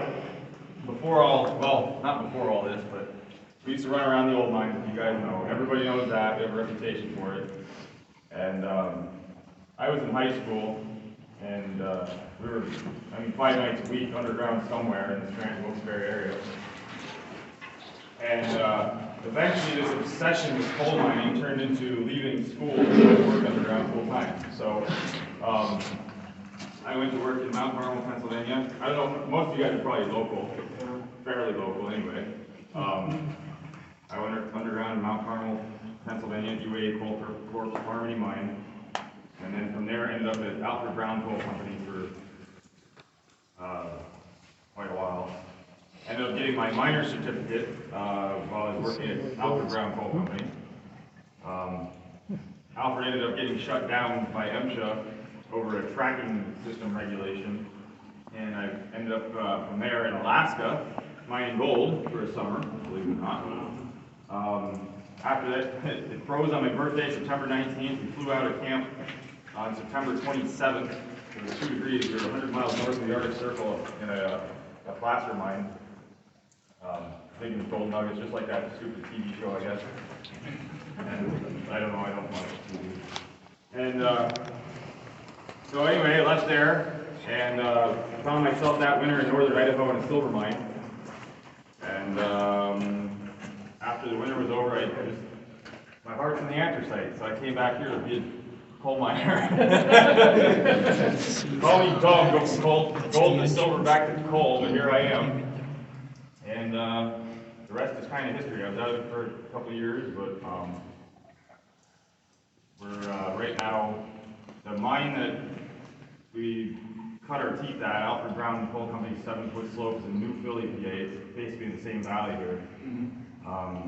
before all, well, not before all this, but we used to run around the old mines, as you guys know. Everybody knows that, we have a reputation for it. And I was in high school, and we were, 5 nights a week underground somewhere in the Scranton-Wilkes-Barre area. And eventually this obsession with coal mining turned into leaving school to work underground full time. So I went to work in Mount Carmel, Pennsylvania. I don't know, most of you guys are probably local, fairly local anyway. I went underground in Mount Carmel, Pennsylvania at UAE Coal Harmony Mine. And then from there ended up at Alfred Brown Coal Company for quite a while. Ended up getting my miner's certificate while I was working at Alfred Brown Coal Company. Alfred ended up getting shut down by MSHA over a tracking system regulation. And I ended up from there in Alaska mining gold for a summer, believe it or not. After that, it froze on my birthday, September 19th. We flew out of camp on September 27th. It was 2 degrees. We were 100 miles north of the Arctic Circle in a placer mine. Digging gold nuggets, just like that stupid TV show, I guess. And I don't know, I don't watch TV. And so anyway, I left there and found myself that winter in northern Idaho in a silver mine. And after the winter was over, my heart's in the anthracite, so I came back here to be a coal miner. Call me Doug, go from gold to silver back to coal, but here I am. And the rest is kind of history. I was out of it for a couple of years, but we're right now, the mine that we cut our teeth at, Alfred Brown Coal Company, 7-foot slopes in New Philly, PA. It's basically in the same valley here.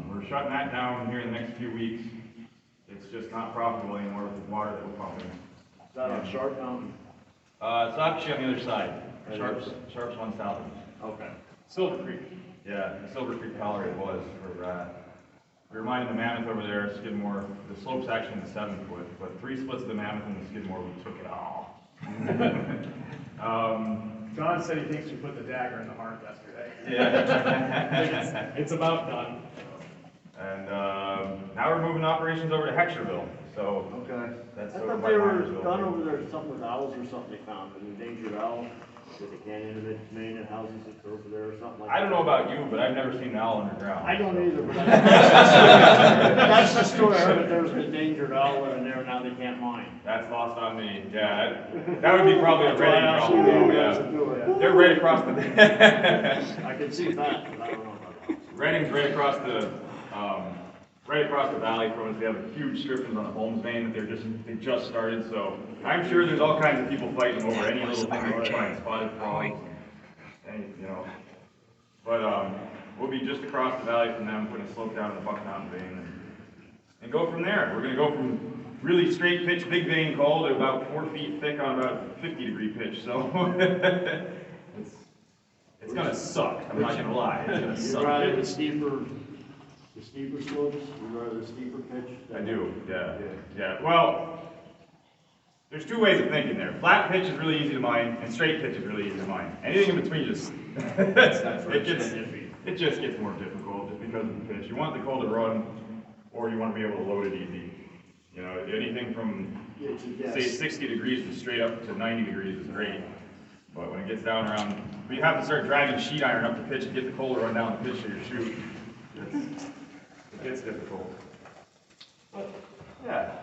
We're shutting that down here in the next few weeks. It's just not profitable anymore with the water that we're pumping. Is that on Sharp Mountain? It's actually on the other side. Sharp's one south of us. Okay. Silver Creek. Yeah, the Silver Creek Gallery it was for we were mining the Mammoth over there, Skidmore. The slope's actually in the 7-foot, but 3 splits of the Mammoth and the Skidmore, we took it all. John said he thinks we put the dagger in the heart yesterday. Yeah. It's about done. And now we're moving operations over to Hectorville. So Okay. that's I over thought by they were Martinsville. done over there, something with owls or something they found, an endangered owl, with the canyon of it, main and houses that are over there or something like that. I don't know about you, but I've never seen an owl underground. I don't either, but that's the story. I heard that there was an endangered owl living there, now they can't mine. That's lost on me. Yeah, that would be probably a Reading problem though, yeah. They're right across the... I can see that, but I don't know about that. Reading's right across the right across the valley from us, we have huge strippings on the Holmes vein that they just started, so I'm sure there's all kinds of people fighting over any little thing they want to find spotted frogs, and, you know. But we'll be just across the valley from them, putting a slope down in the Buck Mountain vein, and go from there. We're going to go from really straight pitch, big vein coal to about 4 feet thick on about 50-degree pitch, so it's going to suck, I'm not going to lie. It's going to suck. You'd rather the steeper slopes, you'd rather the steeper pitch? I do, yeah. Well, there's two ways of thinking there. Flat pitch is really easy to mine, and straight pitch is really easy to mine. Anything in between just, it just gets more difficult just because of the pitch. You want the coal to run, or you want to be able to load it easy. You know, anything from, say, 60 degrees to straight up to 90 degrees is great. But when it gets down around, you have to start dragging sheet iron up the pitch to get the coal to run down the pitch of your chute. It gets difficult. But, yeah.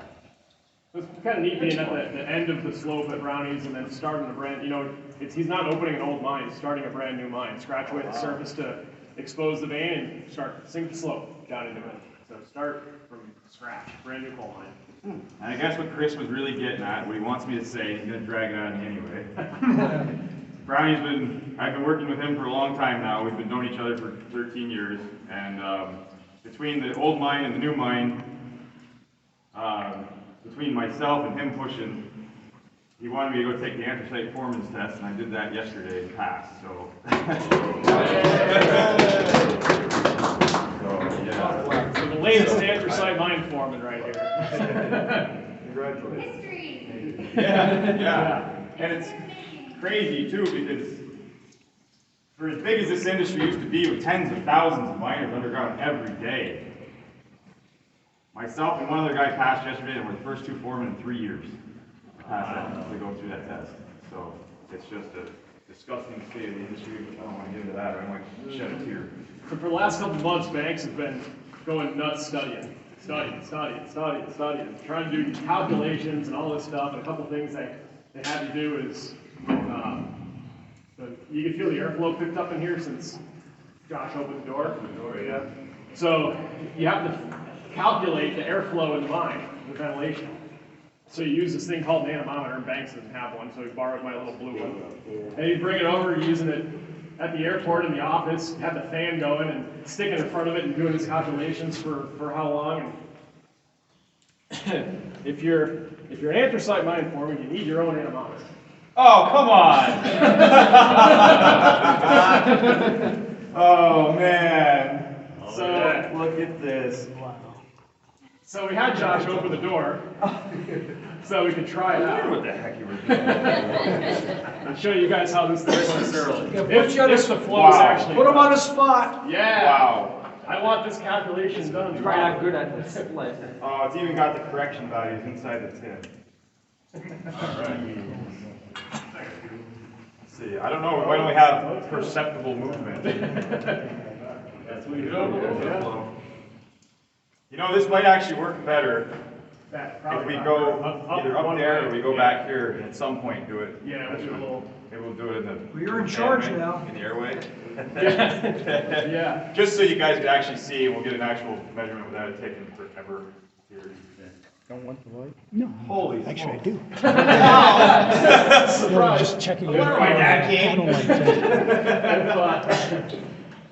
It's kind of neat being at the end of the slope at Brownies and then starting a brand, you know, he's not opening an old mine, he's starting a brand new mine. Scratch away the surface to expose the vein and sink the slope down into it. So start from scratch, brand new coal mine. And I guess what Chris was really getting at, what he wants me to say, he's going to drag it out of me anyway. I've been working with him for a long time now. We've been knowing each other for 13 years. And between the old mine and the new mine, between myself and him pushing, he wanted me to go take the anthracite foreman's test, and I did that yesterday and passed, so. So the latest anthracite mine foreman right here. Congratulations. Yeah. And it's crazy too, because for as big as this industry used to be, with tens of thousands of miners underground every day, myself and one other guy passed yesterday, and we're the first two foremen in 3 years to go through that test. So it's just a disgusting state of the industry, but I don't want to get into that, or I might shed a tear. So for the last couple of months, banks have been going nuts studying, trying to do calculations and all this stuff, and a couple things they had to do is, you can feel the airflow picked up in here since Josh opened the door. Yeah. So you have to calculate the airflow in the mine, the ventilation. So you use this thing called an anemometer, and Banks doesn't have one, so he borrowed my little blue one. And you bring it over, using it at the airport in the office, have the fan going and sticking in front of it and doing his calculations for how long. And if you're an anthracite mine foreman, you need your own anemometer. Oh, come on! Oh, man. So, look at this. Wow. So we had Josh open the door so we could try it out. What the heck you were doing? And show you guys how this thing works early. Yeah, If the flow is actually Put him on the spot. Yeah. Wow. I want this calculation done. You're not good at this split. Oh, it's even got the correction values inside the tin. Alright. Let's see, I don't know, why don't we have perceptible movement? That's what you do. Yeah. You know, this might actually work better if we go either up one there way. or we go back here and at some point do it. Yeah, we'll do a little. Maybe we'll do it in the. Well, you're in charge now. In the airway. Yeah. Just so you guys can actually see, and we'll get an actual measurement without it taking forever. Here. Don't want the light? No. Holy Actually, smokes. I do. No, I'm just checking. Where my dad I came. don't like that.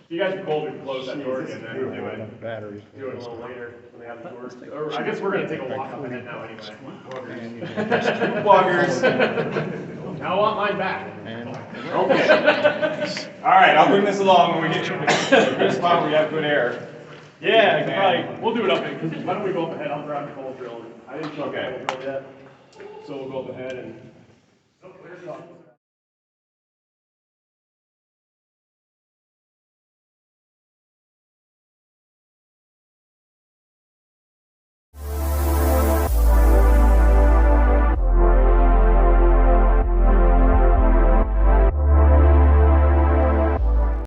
You guys are cold, we can close that door again then. Do it. Batteries. Do it a little later when they have the doors. Or I guess we're gonna take a walk up ahead now anyway. Buggers. Now I want mine back. Okay. All right, I'll bring this along when we get to a good spot where we have good air. Yeah, I can probably, we'll do it up because why don't we go up ahead? I'll grab the cold drill. I didn't show the Okay. cold drill yet. So we'll go up ahead and.